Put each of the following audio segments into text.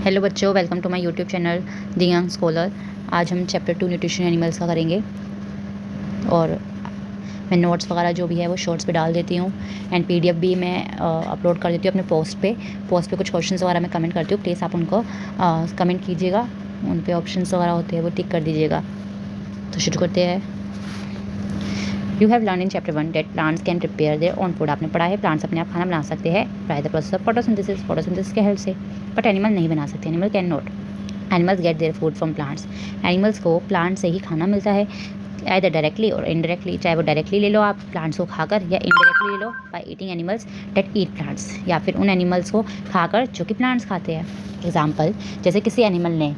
Hello बच्चों, welcome to my YouTube channel the Young Scholar. आज हम चैप्टर 2 न्यूट्रिशन एनिमल्स का करेंगे और मैं नोट्स वगैरह जो भी है वो शॉर्ट्स पे डाल देती हूँ एंड पीडीएफ भी मैं अपलोड कर देती हूँ अपने पोस्ट पे कुछ क्वेश्चंस वगैरह मैं कमेंट करती हूँ। प्लीज़ आप उनको कमेंट कीजिएगा, उन पे ऑप्शंस वगैरह होते हैं वो टिक कर दीजिएगा। तो शुरू करते हैं। You have learn in chapter 1 that plants can prepare their own food. आपने पढ़ा है प्लांट्स अपने आप खाना बना सकते हैं by the process of photosynthesis के हेल्प से, बट एनिमल नहीं बना सकते। Animal can not. Animals gate their food from plants. Animals को प्लांट से ही खाना मिलता है, आइदर डायरेक्टली और इनडायरेक्टली। चाहे वो डायरेक्टली ले लो आप प्लांट्स को खाकर, या इनडायरेक्टली ले लो by eating animals that eat plants, या फिर उन एनिमल्स को खाकर जो कि प्लांट्स खाते हैं। एग्जाम्पल, जैसे किसी एनिमल ने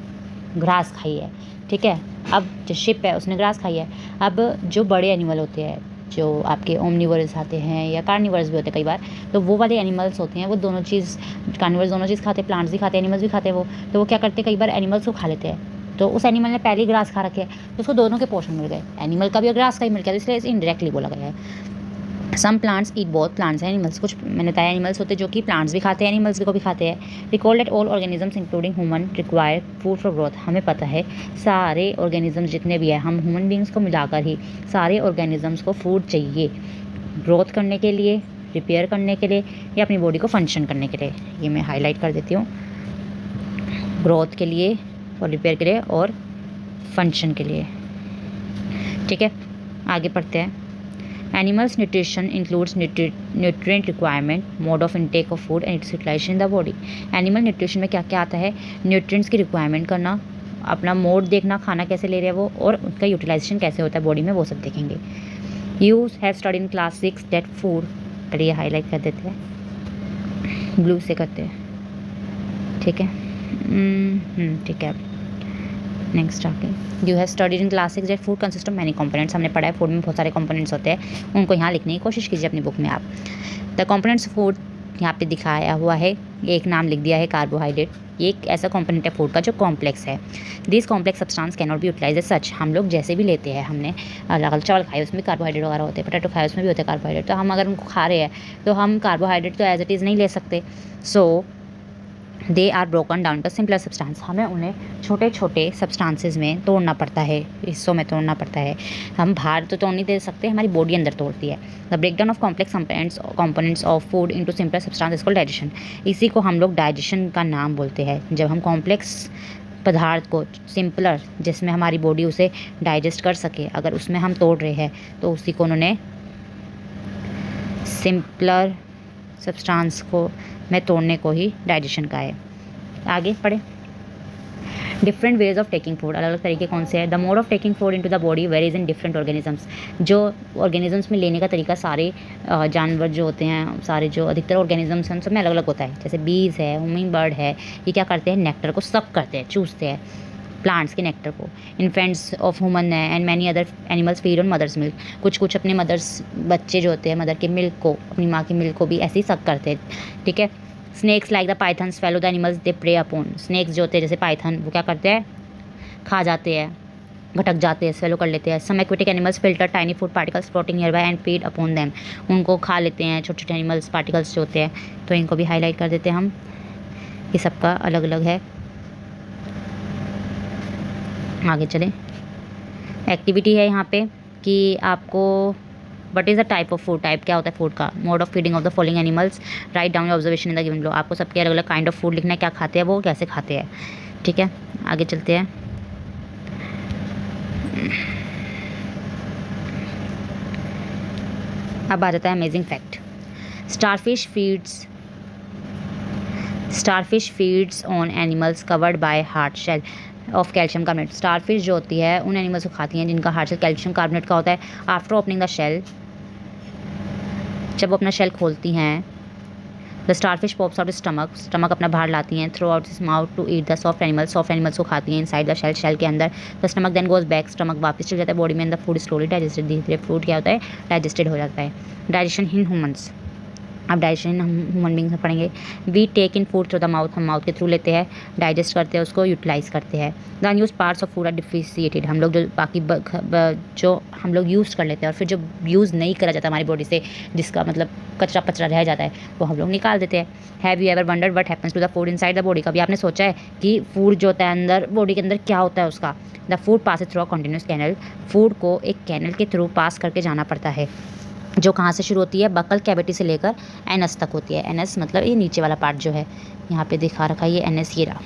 ग्रास खाई है, ठीक है। अब जो शिप है उसने ग्रास खाई है। अब जो बड़े एनिमल होते हैं, जो आपके ओमनिवोरस आते हैं या कार्निवर्स भी होते हैं कई बार, तो वो वाले एनिमल्स होते हैं वो दोनों चीज़, कार्निवर्स दोनों चीज़ खाते हैं, प्लांट्स भी खाते हैं एनिमल्स भी खाते हैं वो। तो वो क्या करते हैं, कई बार एनिमल्स को खा लेते हैं। तो उस एनिमल ने पहले ही ग्रास खा रखे है तो उसको दोनों के पोर्शन मिल गए, एनिमल का भी और ग्रास का ही मिल गया, तो इसलिए इनडायरेक्टली बोला गया है। Some plants eat both plants and animals. कुछ मैंने बताया एनिमल्स होते हैं जो कि प्लांट्स भी खाते हैं एनिमल्स को भी खाते हैं। Recall that all organisms including human require food for growth. हमें पता है सारे ऑर्गेनिजम्स जितने भी हैं, हम ह्यूमन बींग्स को मिलाकर ही सारे ऑर्गेनिजम्स को फूड चाहिए, ग्रोथ करने के लिए, रिपेयर करने के लिए, या अपनी बॉडी को फंक्शन करने के लिए। ये मैं हाईलाइट कर देती हूँ, ग्रोथ के लिए और रिपेयर के लिए और फंक्शन के लिए, ठीक है। आगे पढ़ते हैं। Animals nutrition includes nutrient requirement, mode of intake of food and its utilisation in the body. Animal nutrition में क्या क्या आता है, न्यूट्रिएंट्स की रिक्वायरमेंट करना, अपना मोड देखना, खाना कैसे ले रहे हैं वो, और उसका यूटिलाइजेशन कैसे होता है बॉडी में, वो सब देखेंगे। You have study in class 6 that food, चलिए हाईलाइट कर देते हैं, ब्लू से करते हैं, ठीक है। ठीक है, नेक्स्ट आगे। You have studied in class 6 that food consist of many components. हमने पढ़ा है फूड में बहुत सारे कंपोनेंट्स होते हैं, उनको यहाँ लिखने की कोशिश कीजिए अपनी बुक में आप। द कंपोनेंट्स फूड यहाँ पे दिखाया हुआ है, ये एक नाम लिख दिया है कार्बोहाइड्रेट। ये एक ऐसा कंपोनेंट है फूड का जो कॉम्प्लेक्स है। This complex substance can not be utilise as such. हम लोग जैसे भी लेते हैं, हमने अलग अलग चावल खाए उसमें भी कार्बोहाइड्रेट वगैरह होते हैं, पोटैटो खाए उसमें भी होते हैं कार्बोहाइड्रेट, तो हम अगर उनको खा रहे हैं तो हम कार्बोहाइड्रेट तो एज इट इज़ नहीं ले सकते। So they are broken down to simpler substance. हमें उन्हें छोटे छोटे सब्सटेंसेज में तोड़ना पड़ता है, हिस्सों में तोड़ना पड़ता है। हम बाहर तो तोड़ नहीं दे सकते, हमारी बॉडी अंदर तोड़ती है। The breakdown of complex components of food into simpler substance called digestion. इसी को हम लोग डाइजेशन का नाम बोलते हैं, जब हम कॉम्प्लेक्स पदार्थ को सिंपलर, जिसमें हमारी बॉडी उसे डाइजेस्ट कर सके, अगर उसमें हम तोड़ रहे हैं तो उसी को उन्होंने सिंपलर सब्सटेंस को में तोड़ने को ही डाइजेशन का है। आगे पढ़े। Different ways of taking food, अलग अलग तरीके कौन से हैं। The mode of taking food into the body varies in different organisms. जो ऑर्गेनिजम्स में लेने का तरीका सारे जानवर जो होते हैं, सारे जो अधिकतर ऑर्गेनिजम्स हैं उन सब में अलग अलग होता है। जैसे बीज है, हुमिंग बर्ड है, ये क्या करते हैं, नेक्टर को सक करते हैं, चूसते हैं प्लांट्स के नेक्टर को। इन्फेंट्स ऑफ ह्यूमन है and many other animals feed on mother's milk. कुछ कुछ अपने मदर्स, बच्चे जो होते हैं मदर के मिल्क को, अपनी माँ की मिल्क को भी ऐसे ही सक करते हैं, ठीक है। Snakes like the python swallow the animals they prey upon. Snakes जो होते हैं जैसे पाइथन, वो क्या करते हैं, खा जाते हैं, भटक जाते हैं, स्वेलो कर लेते हैं। Some aquatic animals filter tiny food particles floating nearby and feed upon them. उनको खा लेते हैं छोटे छोटे एनिमल्स पार्टिकल्स जो होते हैं, तो इनको भी हाईलाइट कर देते हैं हम। ये सबका अलग अलग है। आगे चलें। एक्टिविटी है यहाँ पे कि आपको what is the type of food, type क्या होता है फूड का। Mode of feeding of the following animals, write down observation in the given below. आपको सबके अलग अलग काइंड ऑफ फूड लिखना है, क्या खाते हैं वो, कैसे खाते हैं, ठीक है। आगे चलते हैं। अब आ जाता है amazing fact. Starfish feeds on animals covered by hard shell of calcium carbonate. Starfish जो होती है उन एनिमल्स को खाती हैं जिनका हार्ड शेल कैल्शियम कार्बोनेट का होता है। आफ्टर ओपनिंग द शेल, जब वो अपना शेल खोलती हैं, the starfish pops out stomach अपना बाहर लाती हैं, through out mouth to eat the soft animals को खाती हैं इनसाइड द शेल के अंदर। The stomach then goes back, stomach वापस चल जाता है बॉडी में, द फूड स्लोली डाइजेस्टेड, धीरे धीरे फूड क्या होता है, डाइजेस्टेड हो जाता है। डाइजेशन इन ह्यूमंस, अब डाइजेशन हम ह्यूमन बींग्स में पढ़ेंगे। We take in food through the mouth, हम माउथ के थ्रू लेते हैं, डाइजेस्ट करते हैं, उसको यूटिलाइज करते हैं। The unused parts of food are defecated, हम लोग जो बाकी जो हम लोग यूज़ कर लेते हैं और फिर जो यूज़ नहीं करा जाता हमारी बॉडी से, जिसका मतलब कचरा पचरा रह जाता है, वो हम लोग निकाल देते हैं। Have you ever wondered what happens to the food inside the body, कभी आपने सोचा है कि फूड जो होता है अंदर बॉडी के अंदर क्या होता है उसका? The food pass through a continuous canal, फूड को एक कैनल के थ्रू पास करके जाना पड़ता है, जो कहाँ से शुरू होती है? बकल कैविटी से लेकर एनस तक होती है। एनस मतलब ये नीचे वाला पार्ट जो है, यहाँ पे दिखा रखा है ये एनस, ये रहा।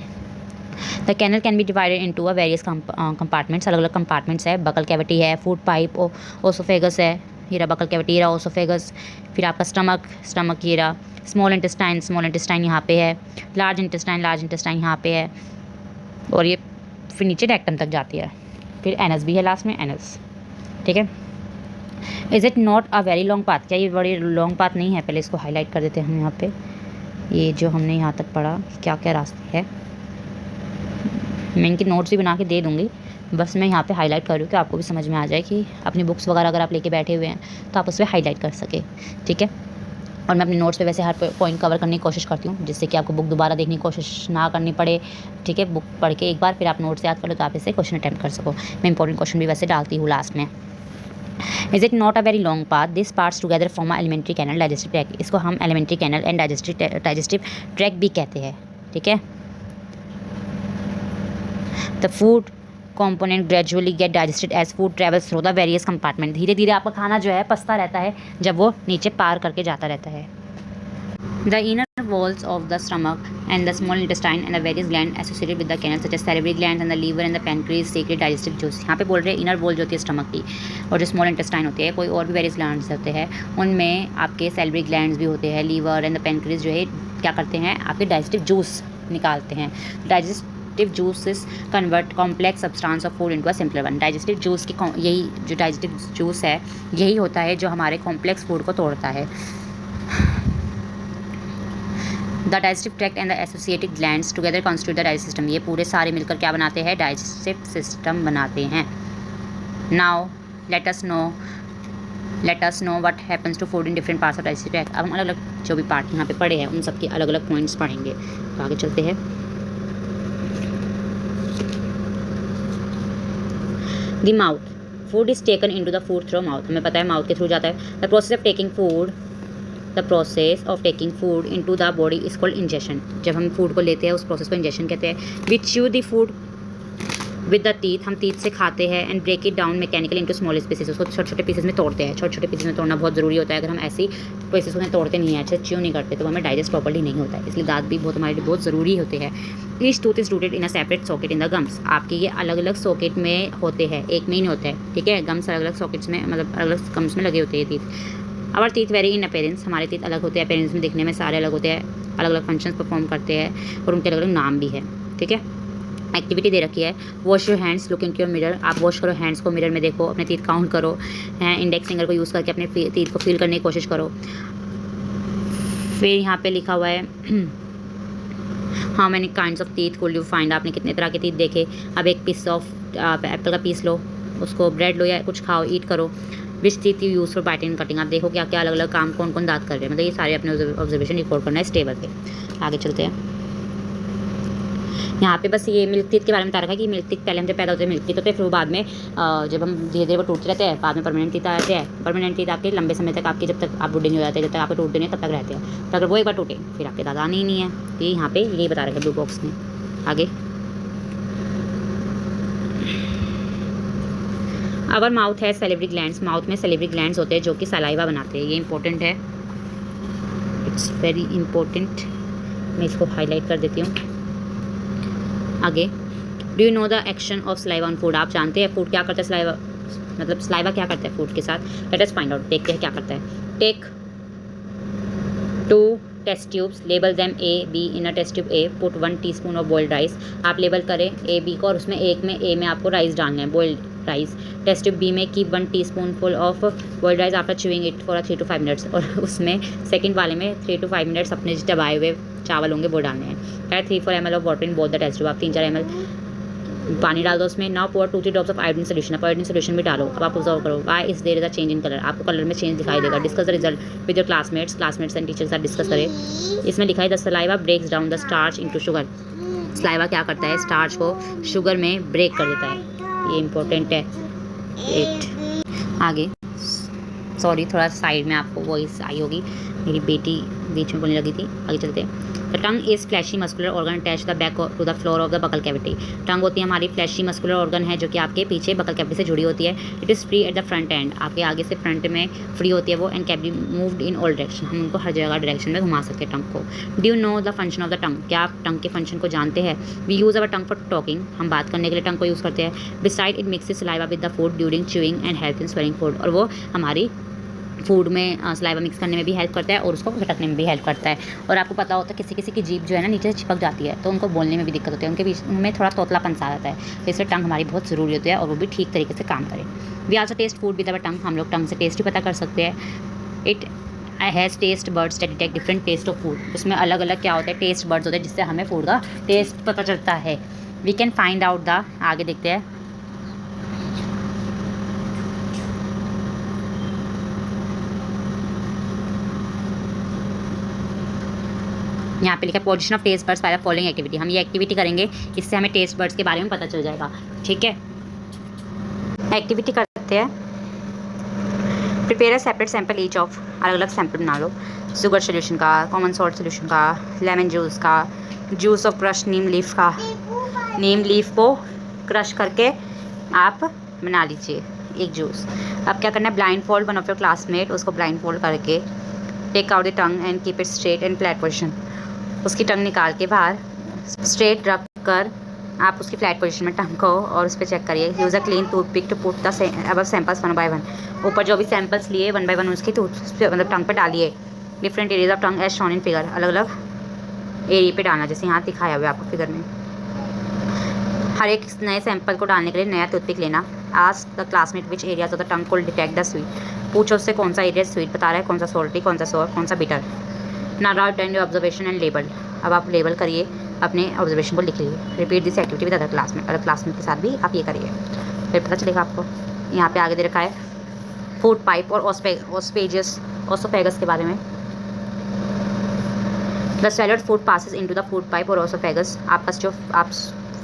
The canal can be divided into a various compartments, अलग अलग कंपार्टमेंट्स है। बकल कैविटी है, फूड पाइप, ओसोफेगस है, ये रहा बकल कैविटी, ये रहा ओसोफेगस। फिर आपका स्टमक ये रहा। स्मॉल इंटेस्टाइन यहाँ पे है। लार्ज इंटेस्टाइन यहाँ पे है, और ये फिर नीचे रेक्टम तक जाती है। फिर एनस भी है लास्ट में, एनस, ठीक है। Is it not a very long path, क्या ये बड़ी लॉन्ग पाथ नहीं है? पहले इसको हाईलाइट कर देते हैं हम यहाँ पे, ये जो हमने यहाँ तक पढ़ा क्या क्या रास्ते है। मैं इनकी नोट्स भी बना के दे दूँगी, बस मैं यहाँ पे हाईलाइट कर रही हूँ कि आपको भी समझ में आ जाए, कि अपनी बुक्स वगैरह अगर आप लेके बैठे हुए हैं तो आप उस पर हाईलाइट कर सके, ठीक है। और मैं अपने नोट्स पे वैसे हर पॉइंट कवर करने की कोशिश करती हूँ, जिससे कि आपको बुक दोबारा देखने की कोशिश ना करनी पड़े, ठीक है। बुक पढ़ के एक बार फिर आप नोट्स याद कर लो, तो आप इसे क्वेश्चन अटैम्प्ट कर सको। मैं इंपॉर्टेंट क्वेश्चन भी वैसे डालती हूँ लास्ट में। Is it not a very long path, this parts together form a alimentary canal digestive track, इसको हम alimentary canal and digestive track भी कहते हैं, ठीक है। The food component gradually get digested as food travels through the various compartment, धीरे धीरे आपका खाना जो है पचता रहता है जब वो नीचे पार करके जाता रहता है। The inner walls of the stomach and the small intestine and the various glands associated with the canal such as salivary glands and the liver and the pancreas secrete digestive juice, यहाँ पे बोल रहे हैं inner wall जो होती है stomach की, और जो स्मॉल इंटेस्टाइन होती है, कोई और भी वेरियस ग्लैंड्स होते हैं, उनमें आपके सैलिवरी ग्लैंड्स भी होते हैं। लीवर एंड द पैनक्रियाज जो है क्या करते हैं? आपके डाइजेस्टिव जूस निकालते हैं। Digestive juices convert complex substance of food into a simpler one, digestive juice की यही जो डाइजेस्टिव जूस है यही होता है जो हमारे कॉम्प्लेक्स फूड को तोड़ता है। The digestive tract and the associated glands together constitute the digestive system, ये पूरे सारे मिलकर क्या बनाते हैं? डाइजेस्टिव सिस्टम बनाते हैं। Now let us know what happens to food in different parts of digestive tract, अब हम अलग अलग जो भी पार्ट यहाँ पे पढ़े हैं उन सबके अलग अलग पॉइंट्स पढ़ेंगे। तो आगे चलते हैं। The mouth, food is taken into the food through mouth, हमें पता है माउथ के थ्रू जाता है। The process of taking food into the body is called ingestion, जब हम फूड को लेते हैं उस प्रोसेस को इंजेशन कहते हैं। We chew the food with the teeth, हम टीथ से खाते हैं। And break it down mechanically into small pieces, उसको छोटे छोटे पीसेस में तोड़ते हैं। छोटे छोटे पीसेस में तोड़ना बहुत ज़रूरी होता है, अगर हम ऐसी पीसेस में तोड़ते नहीं हैं, अच्छे च्यू नहीं करते, तो हमें डाइजेस्ट प्रॉपर्ली नहीं होता है, इसलिए दांत भी बहुत हमारे लिए बहुत ज़रूरी होते हैं। Each tooth is rooted in a separate socket in the gums, आपके ये अलग अलग सॉकेट में होते हैं, एक में ही नहीं होता है, ठीक है। गम्स अलग अलग सॉकेट्स में, मतलब अलग अलग गम्स में लगे होते हैं teeth. Our teeth vary in appearance, हमारे टीथ अलग होते हैं, अपेरेंस में दिखने में सारे अलग होते हैं, अलग अलग फंक्शंस परफॉर्म करते हैं और उनके अलग अलग नाम भी है, ठीक है। एक्टिविटी दे रखी है, wash your hands, look into your mirror, आप वॉश करो हैंड्स को, मिरर में देखो, अपने टीथ काउंट करो, इंडेक्स फिंगर को यूज़ करके अपने टीथ को फील करने की कोशिश करो। फिर यहाँ पे लिखा हुआ है how many kinds of teeth could you find, आपने कितने तरह के टीथ देखे। अब एक पीस ऑफ एप्पल का पीस लो, उसको ब्रेड लो या कुछ खाओ, ईट करो। Which teeth you use for biting and cutting, आप देखो क्या क्या अलग अलग काम कौन कौन दांत कर रहे हैं, मतलब ये सारे अपने ऑब्जर्वेशन रिकॉर्ड करना है इस टेबल पे। आगे चलते हैं। यहाँ पे बस ये मिल्क टीथ के बारे में बता रखा है कि मिल्क टीथ पहले हम जब पैदा होते हैं मिल्क टीथ होते हैं, फिर बाद में जब हम धीरे धीरे वो टूटते रहते हैं, बाद में परमानेंट टीथ आते हैं। परमानेंट टीथ आपके लंबे समय तक, आपके जब तक आप बुढ़े नहीं हो जाते, जब तक आपको टूटते नहीं तब तक रहते हैं, तो अगर वो एक बार टूटे फिर आपके दांत आने ही नहीं है। तो ये यहाँ पे यही बता रखा है ब्लू बॉक्स में। आगे अवर माउथ है सेलिवरी ग्लैंड्स, माउथ में सेलिवरी ग्लैंड्स होते हैं जो कि सलाइवा बनाते हैं, ये इंपॉर्टेंट है, इट्स वेरी इंपॉर्टेंट। मैं इसको हाईलाइट कर देती हूँ। आगे do you know the action of saliva on food, आप जानते हैं फूड क्या करता है, सलाइवा मतलब सलाइवा क्या करता है फूड के साथ। लेट अस फाइंड आउट, देखते हैं क्या करता है। Take 2 test tubes, label them A B in a test tube A, put 1 teaspoon of boiled rice, आप लेबल करें A B को और उसमें एक में A में आपको राइस डालना है, boiled rice. Test tube B में keep 1 teaspoonful of boiled rice after chewing it for 3 to 5 minutes, और उसमें सेकंड वाले में 3 to 5 मिनट्स अपने चबाए हुए चावल होंगे वो डालने हैं। 3-4 ml of water in both the test tube, आप 3-4 ml पानी डाल दो उसमें। Now pour 2-3 drops of iodine solution. अब आयोडीन सोल्यूशन भी डालो। अब आप ऑब्जर्व करो why is there is a change in colour. आपको कलर में चेंज दिखाई देगा। Discuss the result with your classmates and teachers साथ डिस्कस करें। इसमें लिखा है the saliva breaks down the starch into sugar. Saliva क्या करता है, स्टार्च को शुगर में ब्रेक कर देता है। ये इंपॉर्टेंट है। आगे सॉरी थोड़ा साइड में आपको वॉइस आई होगी, मेरी बेटी बीच में बोलने लगी थी। आगे चलते हैं। The tongue is fleshy muscular organ attach the back to the floor of the buccal cavity. Tongue होती है हमारी फ्लैशी मस्कुलर ऑर्गन है जो कि आपके पीछे बकल कैविटी से जुड़ी होती है। It is free at the front end. आपके आगे से फ्रंट में फ्री होती है वो। And can be moved in all direction. हम उनको हर जगह डायरेक्शन में घुमा सकते हैं टंग को। Do you know the function of the tongue. क्या आप टंग के फंक्शन को जानते हैं। We use our tongue for talking. हम बात करने के लिए टंग को यूज़ करते हैं। Beside it mixes saliva with the food during chewing and help in swelling food. और वो हमारी फूड में सलाइवा मिक्स करने में भी हेल्प करता है और उसको झटकने में भी हेल्प करता है। और आपको पता होता है किसी किसी की जीभ जो है ना नीचे से चिपक जाती है तो उनको बोलने में भी दिक्कत होती है, उनके बीच में थोड़ा तोतलापन सा आता है। तो इसलिए टंग हमारी बहुत ज़रूरी होती है और वो भी ठीक तरीके से काम करे। We also taste food with our tongue. हम लोग टंग से टेस्ट भी पता कर सकते हैं। It has taste buds that detect different taste of food. उसमें अलग अलग क्या होता है, टेस्ट बर्ड्स होते हैं जिससे हमें फूड का टेस्ट पता चलता है। We can find out the, आगे देखते हैं। यहाँ पे लिखा है position of taste buds by the following activity. हम ये एक्टिविटी करेंगे, इससे हमें टेस्ट बर्ड्स के बारे में पता चल जाएगा। ठीक है, एक्टिविटी करते हैं। Prepare a separate sample each of. अलग अलग सैंपल बना लो। शुगर सोल्यूशन का, कॉमन सॉल्ट सोल्यूशन का, लेमन जूस का, juice of crush Neem leaf का। नीम लीफ को क्रश करके आप बना लीजिए एक जूस। अब क्या करना है, blindfold one of your classmate. उसको ब्लाइंड फोल्ड करके take out the tongue and keep it straight and flat position. उसकी टंग निकाल के बाहर स्ट्रेट रख कर आप उसकी फ्लैट पोजीशन में टंग को और उस पर चेक करिए। Use a clean toothpick to put the above samples one by one. ऊपर जो भी सैंपल्स लिए 1 बाय 1 उसकी मतलब टंग पे डालिए। Different areas of tongue as shown in figure. अलग अलग एरिया पे डालना, जैसे यहाँ दिखाया हुआ है आपको फिगर में। हर एक नए सैंपल को डालने के लिए नया टूथपिक लेना। Ask the classmate which areas of the टंग को डिटेक्ट द स्वीट। पूछो उससे कौन सा एरिया स्वीट बता रहा है, कौन सा सॉल्टी, कौन सा सोर, कौन सा bitter. Now write down your observation and label. अब आप लेबल करिए, अपने ऑब्जर्वेशन को लिख लीजिए। Repeat this activity with other classmate. Other classmate के साथ भी आप ये करिए, फिर पता चलेगा आपको। यहाँ पे आगे दे रखा है फूड पाइप और ओसोफेगस के बारे में। The swallowed food passes into the food pipe और ओसोफेगस। आपका जो आप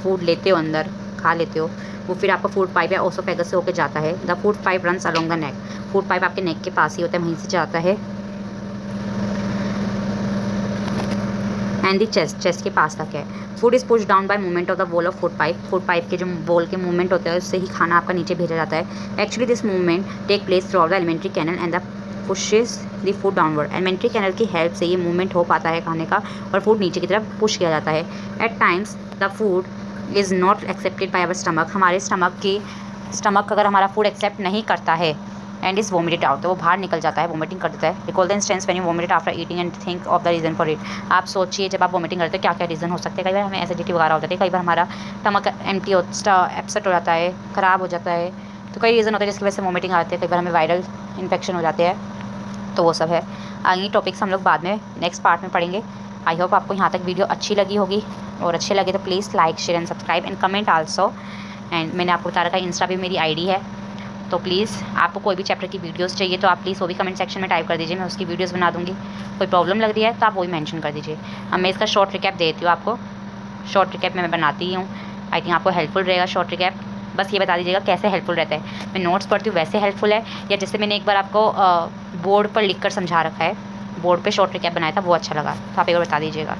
फूड लेते हो अंदर खा लेते हो वो फिर आपका फूड पाइप या ओसोफेगस से होकर जाता है। The food pipe runs along the neck. Food pipe आपके नेक के पास ही होता है, वहीं से जाता है। एंड द चेस्ट के पास तक है। Food is push down by movement of the wall of food pipe. Food pipe के जो वॉल के मूवमेंट होते हैं उससे ही खाना आपका नीचे भेजा जाता है। Actually this movement take place throughout the alimentary canal and the pushes the food downward. Alimentary canal की हेल्प से ये मूवमेंट हो पाता है खाने का और फूड नीचे की तरफ पुश किया जाता है। At times the food is not accepted by our stomach. हमारे स्टमक अगर हमारा फूड एक्सेप्ट नहीं करता है एंड इज वोमिटेड आउट, तो वो बाहर निकल जाता है, वोमिटिंग कर देता है। Recall the instance when you vomited after eating and think of the reason for it. आप सोचिए जब आप वोमिटिंग करते हो क्या क्या रीज़न हो सकते हैं। कई बार हमें एसिडिटी वगैरह हो जाती है, कई बार हमारा स्टमक एम्प्टी अपसेट हो जाता है, ख़राब हो जाता है। तो कई रीज़न होते हैं जिसकी वजह से वोमिटिंग आती है। कई बार हमें वायरल इन्फेक्शन हो जाते हैं, तो वो सब है। आगे टॉपिक्स हम लोग बाद में नेक्स्ट पार्ट में पढ़ेंगे। आई होप आपको यहाँ तक वीडियो अच्छी लगी होगी, और अच्छे लगे तो please like share and subscribe and comment also. And मैंने आपको बता रखा है इंस्टा भी मेरी आईडी है, तो प्लीज़ आपको कोई भी चैप्टर की वीडियोस चाहिए तो आप प्लीज़ वो भी कमेंट सेक्शन में टाइप कर दीजिए, मैं उसकी वीडियोस बना दूँगी। कोई प्रॉब्लम लग रही है तो आप वही मेंशन कर दीजिए। अब मैं इसका शॉर्ट रिकैप देती हूँ आपको। शॉर्ट रिकैप मैं बनाती ही हूँ, आई थिंक आपको हेल्पफुल रहेगा शॉर्ट रिकैप। बस ये बता दीजिएगा कैसे हेल्पफुल रहता है। मैं नोट्स पढ़ती हूँ वैसे हेल्पफुल है, या जैसे मैंने एक बार आपको बोर्ड पर लिख कर समझा रखा है, बोर्ड पर शॉर्ट रिकैप बनाया था, वो अच्छा लगा, तो आप एक बार बता दीजिएगा।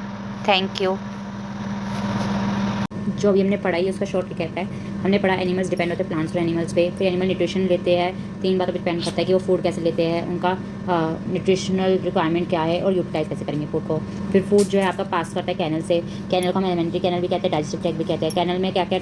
Thank you. जो अभी हमने पढ़ाई है उसका शॉर्ट रिकैप है। हमने पढ़ा एनिमल्स डिपेंड होते हैं प्लांट्स और एनिमल्स पे। फिर एनिमल न्यूट्रिशन लेते हैं, 3 बातों पर डिपेंड करता है कि वो फूड कैसे लेते हैं, उनका न्यूट्रिशनल रिक्वायरमेंट क्या है और यूटिलाइज कैसे करेंगे फूड को। फिर फूड जो है आपका पास करता है कैनल से। कैनल को हम एलिमेंट्री कैनल भी कहते हैं, डाइजेस्टिव ट्रैक्ट भी कहते हैं। कैनल में क्या क्या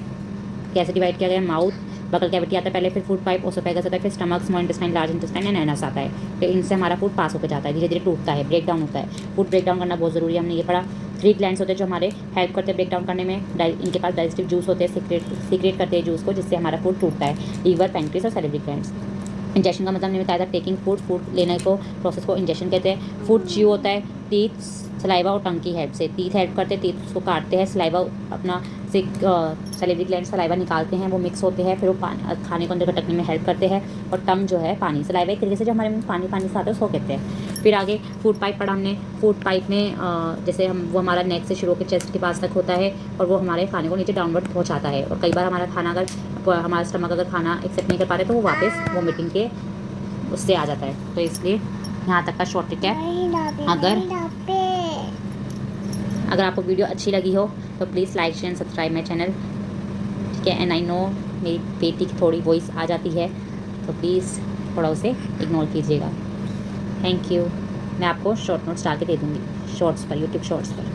कैसे डिवाइड किया गया, माउथ, बकल कैविटी आता है पहले, फिर फूड पाइप, ओसोफेगस आता है, फिर stomach, small intestine, large intestine and anus आता है। फिर इनसे हमारा फूड पास होकर जाता है, धीरे धीरे टूटता है, ब्रेक डाउन होता है। फूड ब्रेक डाउन करना बहुत ज़रूरी है, हमने ये पढ़ा। 3 ग्लैंड्स होते हैं जो हमारे हेल्प करते हैं ब्रेक डाउन करने में। इनके पास डाइजेस्टिव जूस होते हैं, सीक्रेट करते हैं जूस को, जिससे हमारा फूड टूटता है। लीवर, पैंक्रियास और सैलिवरी ग्लैंड्स। इंजेक्शन का मतलब मैंने बताया था टेकिंग फूड लेने को प्रोसेस को इंजेक्शन कहते हैं। फूड च्यू होता है, टीथ सलाइवा और टंग की हेल्प से। टीथ हेल्प करते हैं, टीथ उसको काटते हैं, सलाइवा अपना से सलेवरी ग्लैंड सलाइवा निकालते हैं, वो मिक्स होते हैं, फिर वो खाने को अंदर खटकने में हेल्प करते हैं। और टंग जो है पानी, सलाइवा एक तरीके से जो हमारे में पानी पानी से आता है उसको कहते हैं। फिर आगे फूड पाइप पढ़ा हमने। फूड पाइप में जैसे वो हमारा नेक से शुरू होकर चेस्ट के पास तक होता है और वो हमारे खाने को नीचे डाउनवर्ड पहुँचाता है। और कई बार हमारा खाना अगर हमारा स्टमक अगर खाना एक्सेप्ट नहीं कर पा रहे तो वो वापस वोमिटिंग के उससे आ जाता है। तो इसलिए यहाँ तक का शॉर्ट ट्रिक है। अगर आपको वीडियो अच्छी लगी हो तो please like share and subscribe my channel, ठीक है। एंड आई नो मेरी बेटी की थोड़ी वॉइस आ जाती है तो प्लीज़ थोड़ा उसे इग्नोर कीजिएगा। Thank you. मैं आपको शॉर्ट नोट्स डाल के दे दूँगी शॉर्ट्स पर, यूट्यूब शॉर्ट्स पर।